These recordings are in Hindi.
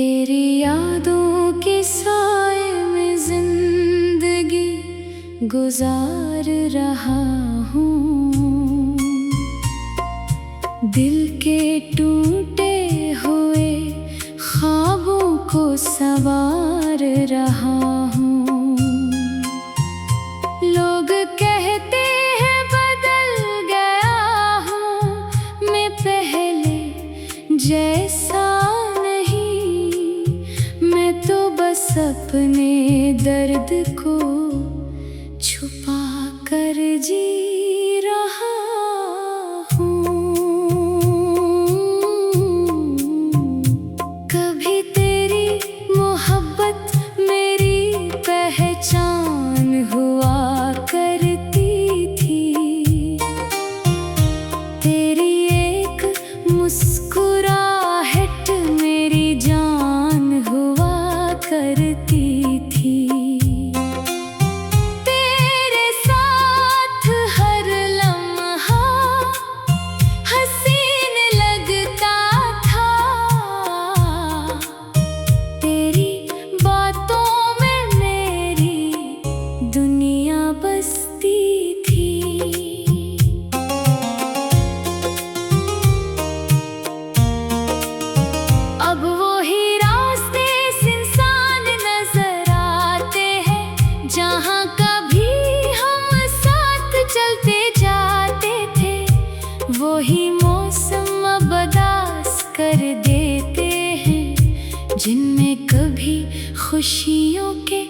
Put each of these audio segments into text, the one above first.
तेरी यादों के साए में जिंदगी गुजार रहा हूँ। दिल के टूटे हुए ख्वाबों को संवार रहा हूँ। लोग कहते हैं बदल गया हूँ, मैं पहले जैसा अपने दर्द को छुपा कर जी रहा हूँ। कभी तेरी मोहब्बत मेरी पहचान हुआ करती थी। तेरी एक मुस्कुराहट मेरी जान हुआ करती थी। तेरे साथ हर लम्हा हसीन लगता था। तेरी बातों में मेरी दुनिया बसती थी। अब वो ही जहाँ कभी हम साथ चलते जाते थे, वो ही मौसम अब अदास कर देते हैं, जिनमें कभी खुशियों के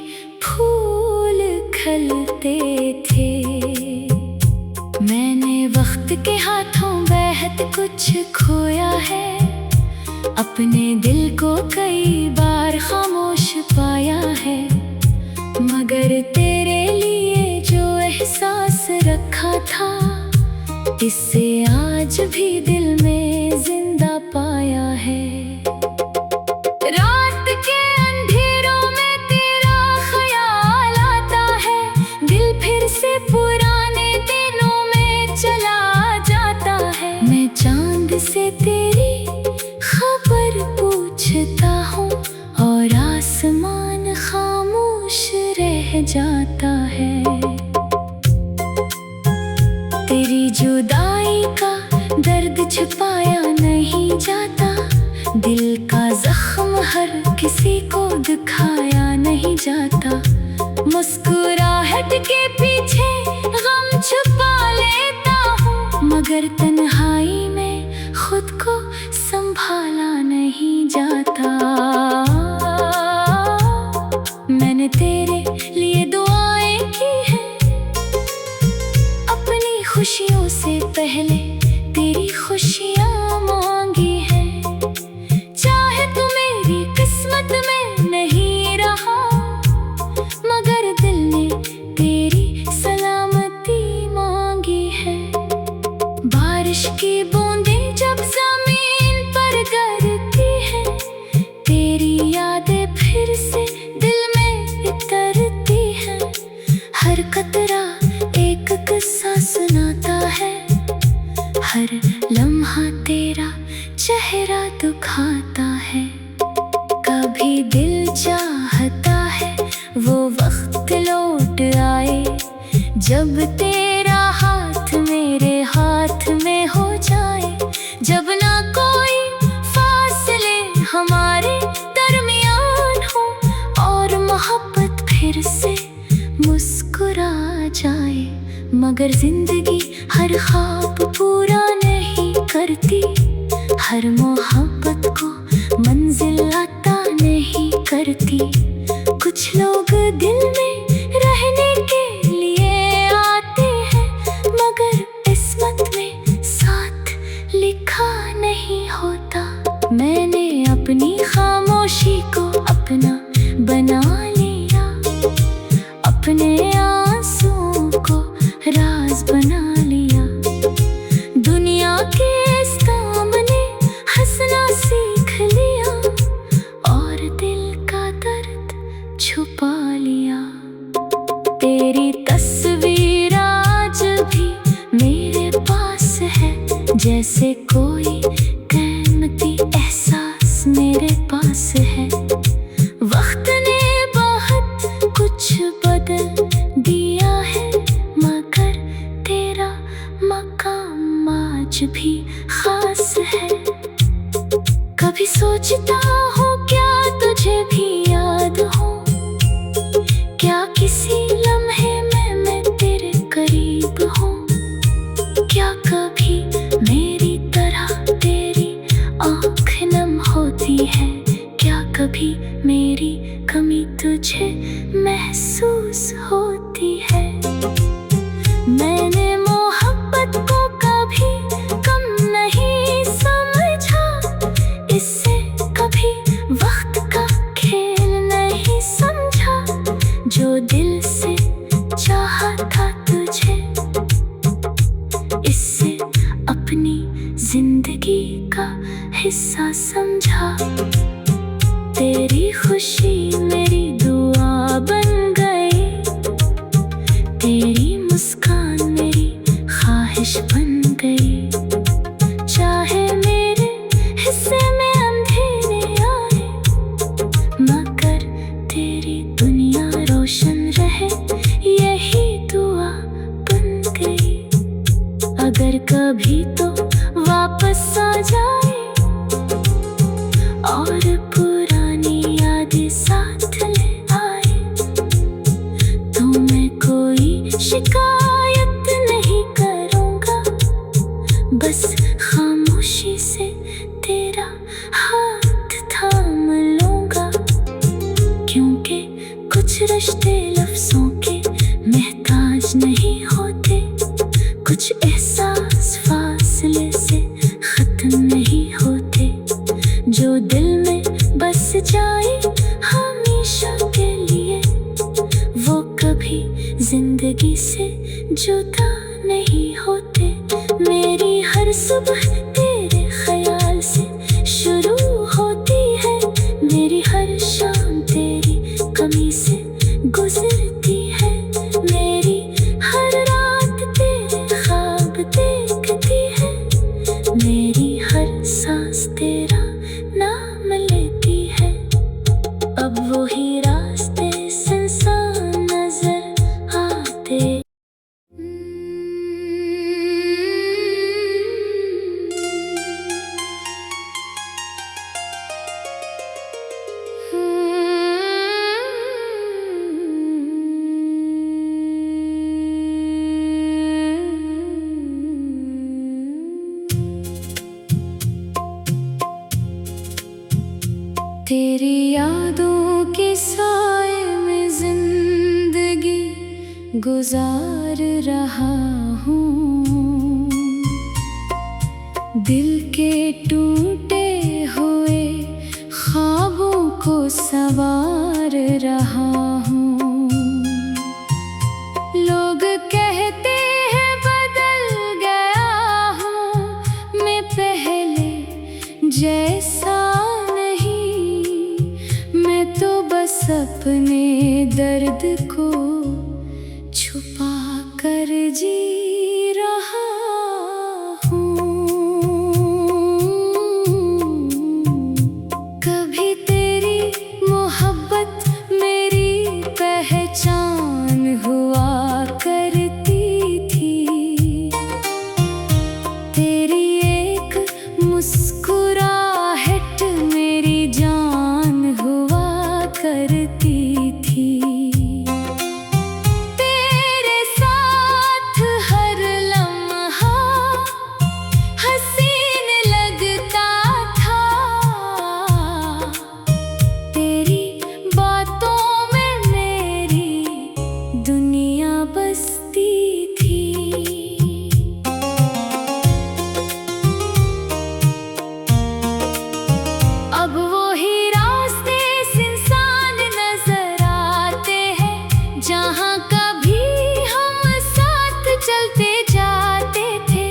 फूल खिलते थे। मैंने वक्त के हाथों बेहद कुछ खोया है, अपने दिल को कई बार खामोश पाया है, मगर तेरे लिए जो एहसास रखा था, इसे आज भी दिल में जिंदा पाया है। रात के अंधेरों में तेरा ख्याल आता है, दिल फिर से पुराने दिनों में चला जाता है। मैं चांद से तेरी खबर पूछता हूँ और आसमान खामोश रह जाता है। तेरी जुदाई का दर्द छुपाया नहीं जाता, दिल का जख्म हर किसी को दिखाया नहीं जाता। मुस्कुराहट के पीछे गम छुपा लेता हूँ, मगर तन्हाई में खुद को संभाला नहीं जाता। मैंने तेरे लिए दुआएं की हैं, अपनी खुशियों से पहले तेरी खुशियाँ मांगी हैं। चाहे तू मेरी किस्मत में नहीं रहा, मगर दिल ने तेरी सलामती मांगी है। बारिश की बूंदें जब जमीन पर गिरती हैं, तेरी यादें फिर से उतरती है। हर कतरा एक किस्सा सुनाता है, हर लम्हा तेरा चेहरा दुखाता है। कभी दिल चाहता है वो वक्त लौट आए, जब तेरा हाथ मेरे हाथ में हो जाए, जब ना कोई फासले हमारे दरमियान हो और मोहब्बत फिर से मुस्कुरा जाए। मगर जिंदगी हर ख्वाब पूरा नहीं करती, हर मोहब्बत को मंजिल अता नहीं करती। कुछ लोग दिल में रहने के लिए आते हैं, मगर किस्मत में साथ लिखा नहीं होता। मैंने अपनी खामोशी को अपना बना लिया, अपने आंसुओं को राज बना लिया। दुनिया के सामने हंसना सीख लिया और दिल का दर्द छुपा लिया। सोचता हूँ क्या तुझे भी याद हो, क्या किसी लम्हे में मैं तेरे करीब हूँ, क्या कभी मेरी तरह तेरी आँख नम होती है, क्या कभी मेरी कमी तुझे महसूस होती है। मैंने मोहब्बत को कभी कम नहीं समझा, इससे कभी वक्त का खेल नहीं समझा, जो दिल से चाहा था तुझे, इससे अपनी जिंदगी का हिस्सा समझा। तेरी खुशी मेरी दुआ बन गई, तेरी मुस्कान मेरी ख्वाहिश बन गई, चाहे मेरे हिस्से में अंधेरे आए, मगर तेरी दुनिया रोशन रहे, यही दुआ बन गई। अगर कभी तो वापस आ जाए और पुरानी यादें साथ ले आए, तो मैं कोई शिकायत नहीं करूँगा, बस खामोशी से तेरा हाथ थाम लूँगा, क्योंकि कुछ रिश्ते लफ्ज़ों के महताज नहीं होते, कुछ एहसास फासले से ख़त्म नहीं होते, जो दिल में बस जाए हमेशा के लिए, वो कभी जिंदगी से जुदा नहीं होते। मेरी हर सुबह तेरे ख्याल से शुरू होती है, मेरी हर शाम तेरी कमी से गुजरती है, मेरी हर रात तेरे ख्वाब देखती है, मेरी हर सांस तेरा नाम लेती है। अब वही रास्ते सुनसान नजर आते। तेरी यादों के साए में जिंदगी गुजार रहा हूँ, दिल के टूटे हुए ख्वाबों को संवार रहा हूँ। लोग कहते हैं बदल गया हूँ, मैं पहले जैसा अपने दर्द को छुपा कर जी रहा हूँ। कभी तेरी मोहब्बत मेरी पहचान हुआ करती थी, तेरी एक मुस्कुराहट मेरी जान हुआ करती थी, तेरे साथ हर लम्हा हसीन लगता था, तेरी बातों में मेरी दुनिया बसती थी। अब वही जहाँ कभी हम साथ चलते जाते थे,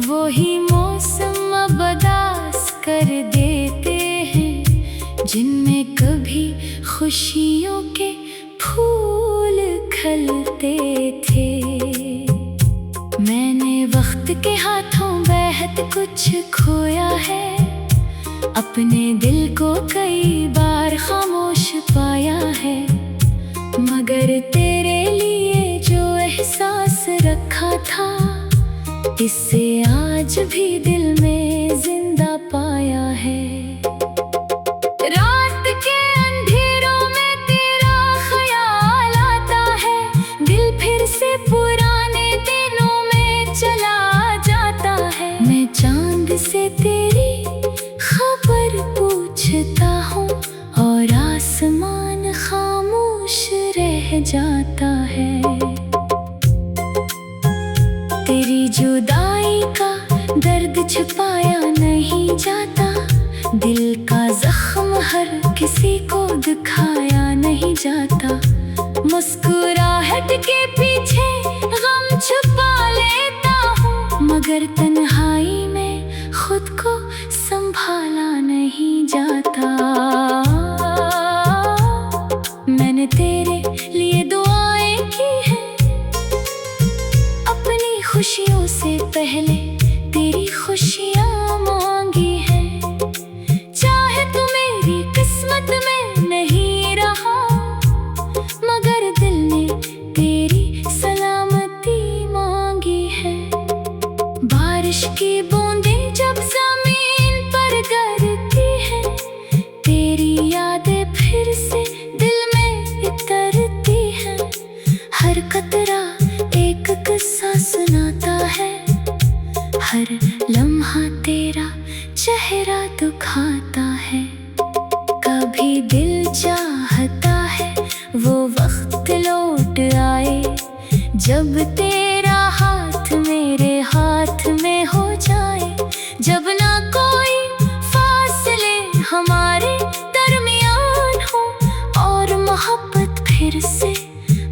वही मौसम अब उदास कर देते हैं, जिनमें कभी खुशियों के फूल खिलते थे। मैंने वक्त के हाथों बेहद कुछ खोया है, अपने दिल को कई बार खामोश पाया है, मगर तेरे लिए जो एहसास रखा था, इसे आज भी दिल में जिंदा पाया है। जाता है। तेरी जुदाई का दर्द छुपाया नहीं जाता, दिल का जख्म हर किसी को दिखाया नहीं जाता। मुस्कुराहट के पीछे गम छुपा लेता हूँ, मगर तन्हाई में खुद को संभाला नहीं जाता। मैंने तेरे लिए दुआएं की हैं, अपनी खुशियों से पहले तेरी खुशियाँ मांगी हैं। चाहे तू मेरी किस्मत में नहीं रहा, मगर दिल ने तेरी सलामती मांगी है। बारिश की बूंदें जब जमीन पर गिरती है, तेरी यादें फिर से दिल में उतरती है। हर कतरा एक किस्सा सुनाता है, हर लम्हा तेरा चेहरा दुखाता है। कभी दिल चाहता है वो वक्त लौट आए, जब तेरा हाथ मेरे हाथ में हो जाए। जब ना कोई फासले हमारे दरमियान हो, और मोहब्बत फिर से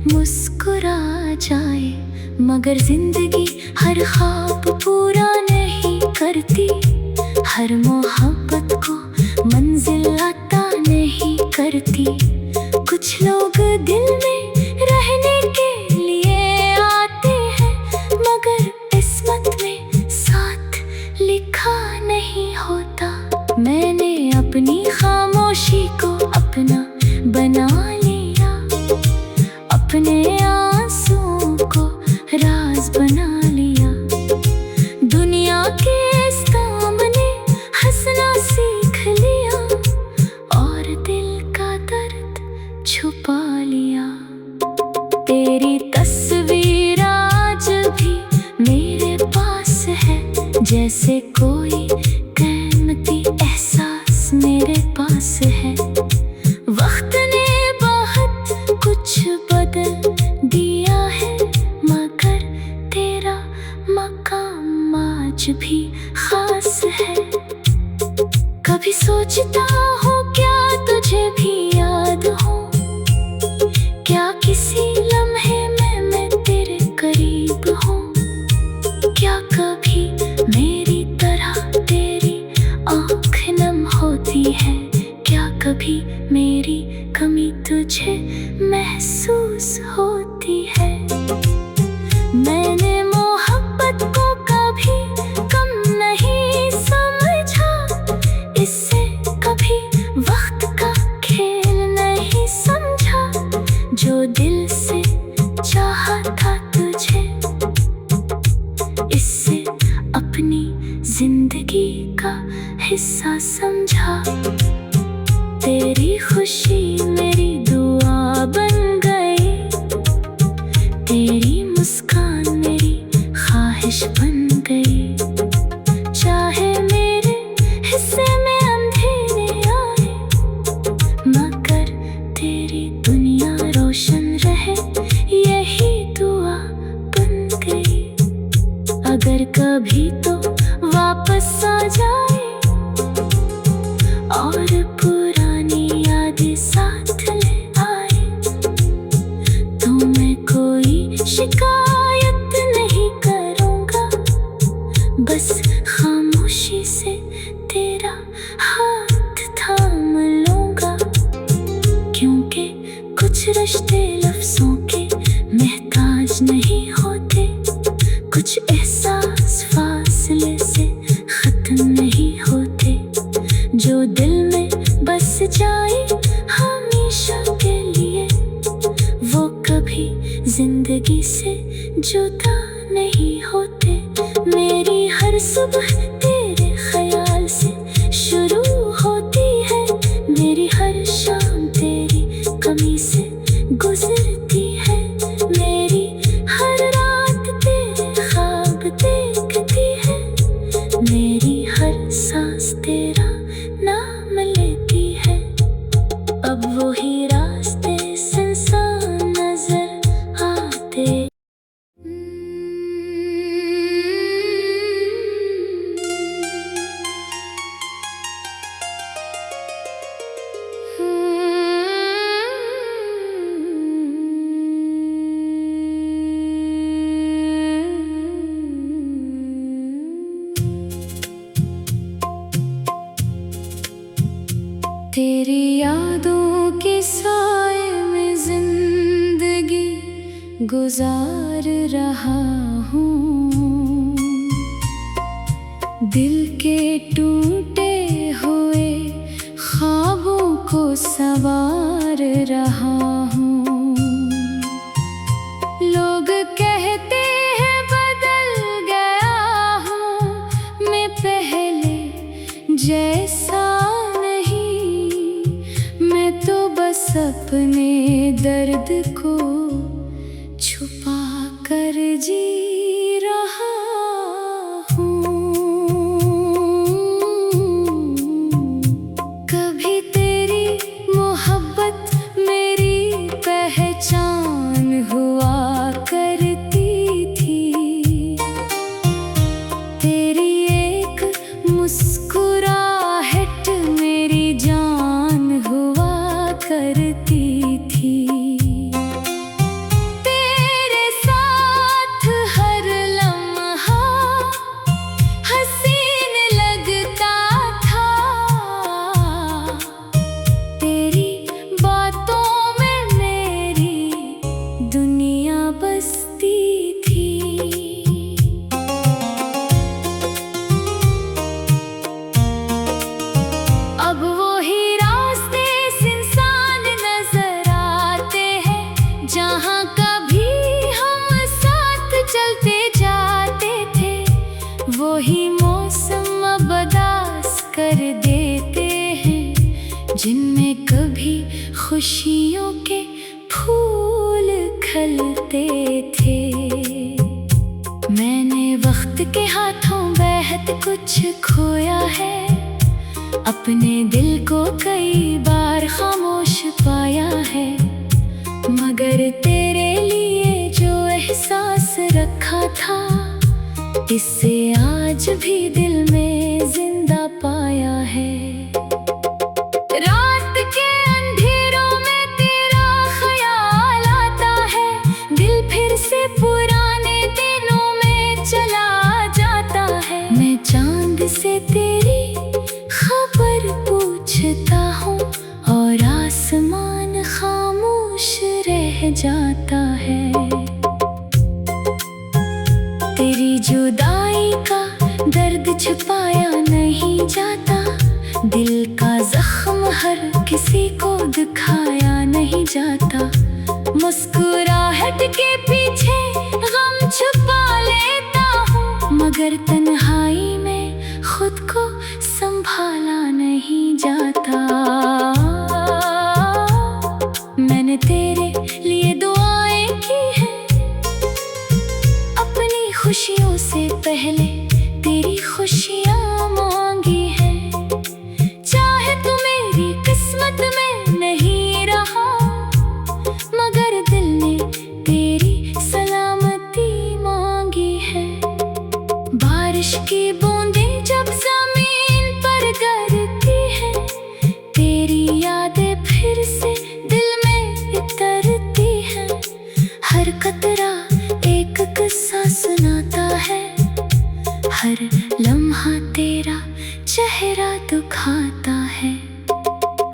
मुस्कुरा जाए। मगर जिंदगी हर ख्वाब पूरा नहीं करती, हर मोहब्बत को मंजिल अता नहीं करती। कुछ लोग दिल में रहने के लिए आते हैं, मगर किस्मत में साथ लिखा नहीं होता। मैंने अपनी खामोशी को अपना बना लिया, अपने आंसुओं को राज बना लिया। दुनिया के सामने हंसना सीख लिया, और दिल का दर्द छुपा लिया। तेरी तस्वीर आज भी मेरे पास है, जैसे कोई कीमती एहसास मेरे पास है। वक्त ने बहुत कुछ बदल दिया है, मगर तेरा मकाम आज भी खास है। कभी सोचता हूँ क्या तुझे भी याद हो, क्या किसी लम्हे में मैं तेरे करीब हूँ। क्या कभी मेरी तरह तेरी आँख नम होती है, क्या कभी मेरी कमी तुझे महसूस होती है। मैंने मोहब्बत को कभी कम नहीं समझा, इससे कभी वक्त का खेल नहीं समझा। जो दिल से चाहा था तुझे, इससे अपनी जिंदगी का हिस्सा समझा। तेरी खुशी मेरी दुआ बन गई, तेरी मुस्कान मेरी ख्वाहिश बन गई। चाहे मेरे हिस्से में अंधेरे आए, मगर तेरी दुनिया रोशन रहे, यही दुआ बन गई। अगर कभी तो वापस आ जाए, और पुरानी यादें साथ ले आए, तो मैं कोई शिकायत नहीं करूँगा। बस खामोशी से तेरा हाथ थाम लूँगा, क्योंकि कुछ रिश्ते लफ्ज़ों के महताज नहीं होते, कुछ एहसास फासले से ख़त्म नहीं होते। जो दिल में बस जाए हमेशा के लिए, वो कभी जिंदगी से जुदा नहीं होते। मेरी हर सुबह तेरे ख्याल से शुरू होती है, मेरी हर शाम तेरी कमी से गुजरती है। मेरी हर रात तेरे ख्वाब देखती है, मेरी हर सांस तेरा नाम लेती है। अब वही रास्ते सुनसान नजर तेरी यादों के साए में जिंदगी गुजार रहा हूँ। दिल के टूटे हुए ख्वाबों को संवार रहा हूँ। लोग कहते हैं बदल गया हूँ, मैं पहले जैसा अपने दर्द को छुपा कर जी रहा हूँ। कभी तेरी मोहब्बत मेरी पहचान हुआ करती थी। तेरी एक मुस्कुराहट मेरी जान हुआ करती थी। तेरे साथ हर लम्हा हसीन लगता था। तेरी बातों में मेरी दुनिया बसती थी। अब वो ही जहाँ कभी हम साथ चलते जाते थे, वो ही मौसम अब उदास कर देते हैं, जिनमें कभी खुशियों के फूल खिलते थे। मैंने वक्त के हाथों बेहद कुछ खोया है, अपने दिल को कई बार खामोश पाया है, मगर तेरे लिए जो एहसास रखा था, इसे आज भी दिल में जिंदा पाया है। रात के अंधेरों में तेरा ख्याल आता है, दिल फिर से पुराने दिनों में चला जाता है। मैं चांद से तेरी खबर पूछता हूँ और आसमान खामोश रह जाता है। तेरी जुदाई का दर्द छुपाया नहीं जाता, दिल का जख्म हर किसी को दिखाया नहीं जाता। मुस्कुराहट के पीछे गम छुपा लेता हूँ, मगर तन्हाई में खुद को संभाला नहीं जाता। मैंने तेरे लिए दुआएं की हैं, अपनी खुशियों से पहले तेरी खुशियाँ मांगी हैं। चाहे तू मेरी किस्मत में नहीं रहा, मगर दिल ने तेरी सलामती मांगी है। बारिश की बूंदें जब जमीन पर गिरती हैं, तेरी यादें फिर से उतरती है। हर कतरा एक किस्सा सुनाता है, हर लम्हा तेरा चेहरा दुखाता है।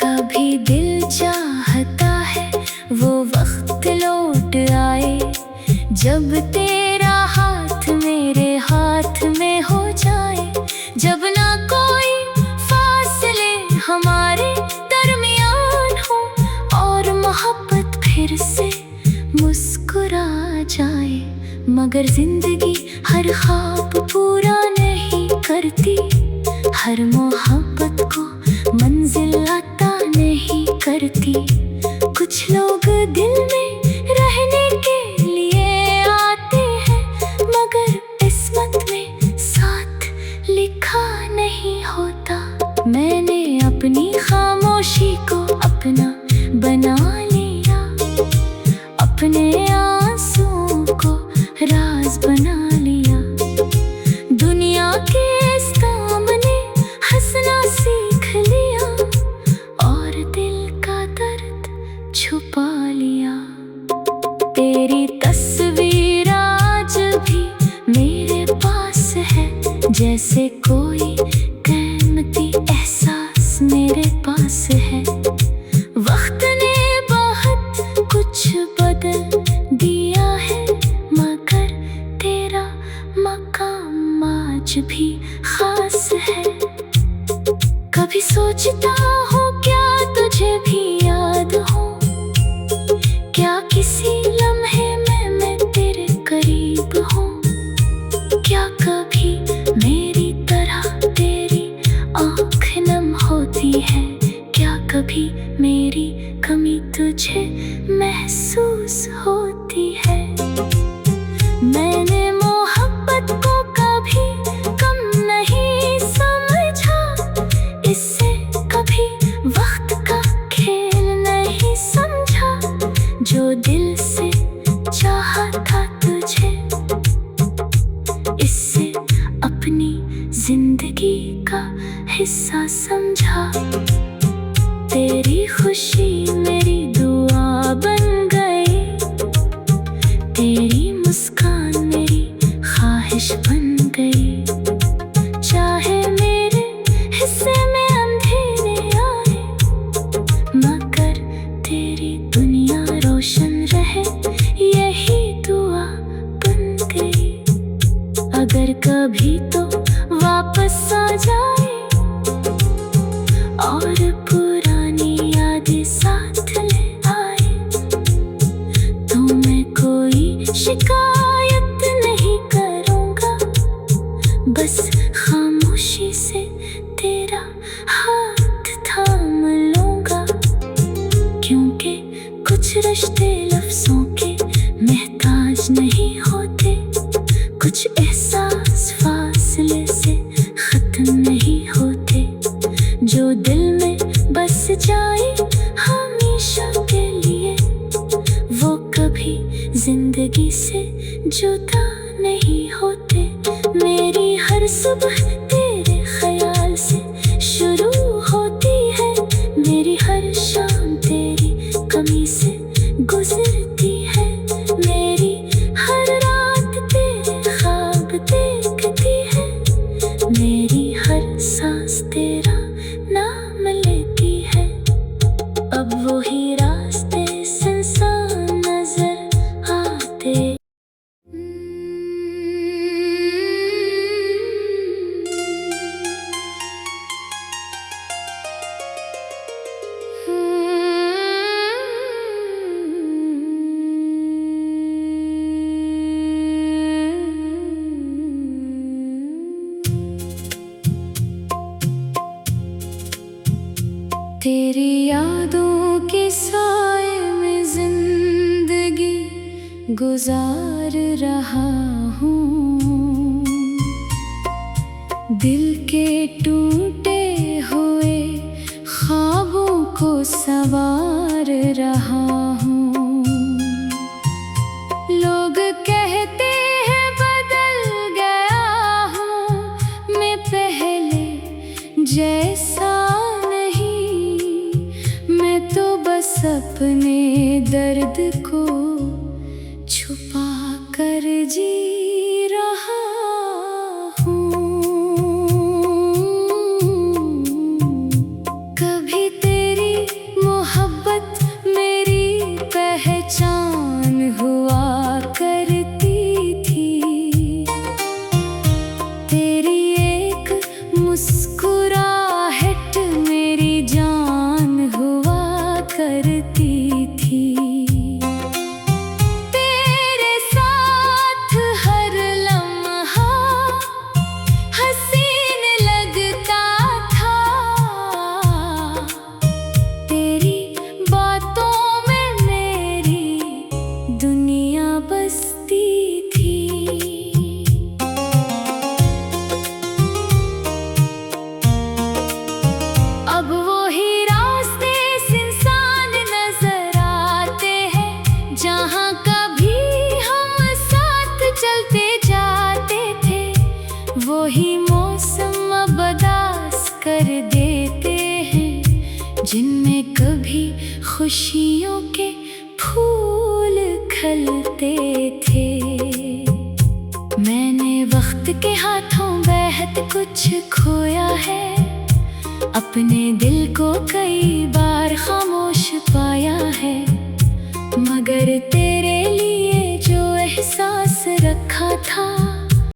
कभी दिल चाहता है वो वक्त लौट आए, जब तेरा हाथ मेरे हाथ में हो जाए, जब ना कोई फासले हमारे दरमियान हो और मोहब्बत फिर से मुस्कुरा जाए। मगर जिंदगी हर ख्वाब पूरा नहीं करती, हर मोहब्बत को मंजिल अता नहीं करती। कुछ लोग दिल में रहने के लिए आते हैं, मगर किस्मत में साथ लिखा नहीं होता। मैंने अपनी खामोशी को अपना बना लिया, अपने आंसुओं को राज बना लिया। दुनिया के सामने हंसना सीख लिया और दिल का दर्द छुपा लिया। तेरी तस्वीर आज भी मेरे पास है, जैसे कोई कीमती एहसास मेरे पास है। आज भी खास है। कभी सोचता हूँ क्या तुझे भी याद हो, क्या किसी लम्हे में मैं तेरे करीब हूँ। क्या कभी मेरी तरह तेरी आँख नम होती है, क्या कभी मेरी कमी तुझे महसूस होती है। मैंने मोहब्बत को कभी कम नहीं समझा, इससे कभी वक्त का खेल नहीं समझा। जो दिल से चाहा था तुझे, इससे अपनी जिंदगी का हिस्सा समझा। तेरी खुशी मेरी दुआ बन गई, तेरी मुस्कान मेरी ख्वाहिश बन गई। चाहे मेरे हिस्से में अंधेरे आए, मगर तेरी दुनिया रोशन रहे, यही दुआ बन गई। अगर कभी तो वापस आ जाए और पुरानी यादें साथ ले आए, तो मैं कोई शिकायत नहीं करूँगा, बस खामोशी से तेरा हाथ थाम लूँगा। क्योंकि कुछ रिश्ते लफ्ज़ों के महताज नहीं होते, कुछ एहसास फासले से ख़त्म नहीं होते। जो दिल में बस जाए हमेशा के लिए, वो कभी जिंदगी से जुदा नहीं होते। मेरी हर सुबह तेरे ख्याल से शुरू होती है, मेरी हर शाम तेरी कमी से गुजरती है। मेरी हर रात तेरे ख्वाब देखती है, मेरी हर सांस तेरा नाम लेती है। अब वही रास्ते सुनसान नजर आते। तेरी यादों के साए में जिंदगी गुजार रहा हूँ, दिल के टूटे हुए ख्वाबों को संवार रहा हूँ। लोग कहते हैं बदल गया हूँ, मैं पहले जैसा अपने दर्द को छुपा कर जी रहा हूँ। कभी तेरी मोहब्बत मेरी पहचान हुआ करती थी, तेरी एक मुस्कुराहट मेरी जान हुआ करती थी। तेरे साथ हर लम्हा हसीन लगता था, तेरी बातों में मेरी दुनिया बसती थी। अब वही जहाँ कभी हम साथ चलते जाते थे, वही मौसम अब उदास कर देते हैं, जिनमें कभी खुशियों के फूल खिलते थे। मैंने वक्त के हाथों बेहद कुछ खोया है, अपने दिल को कई बार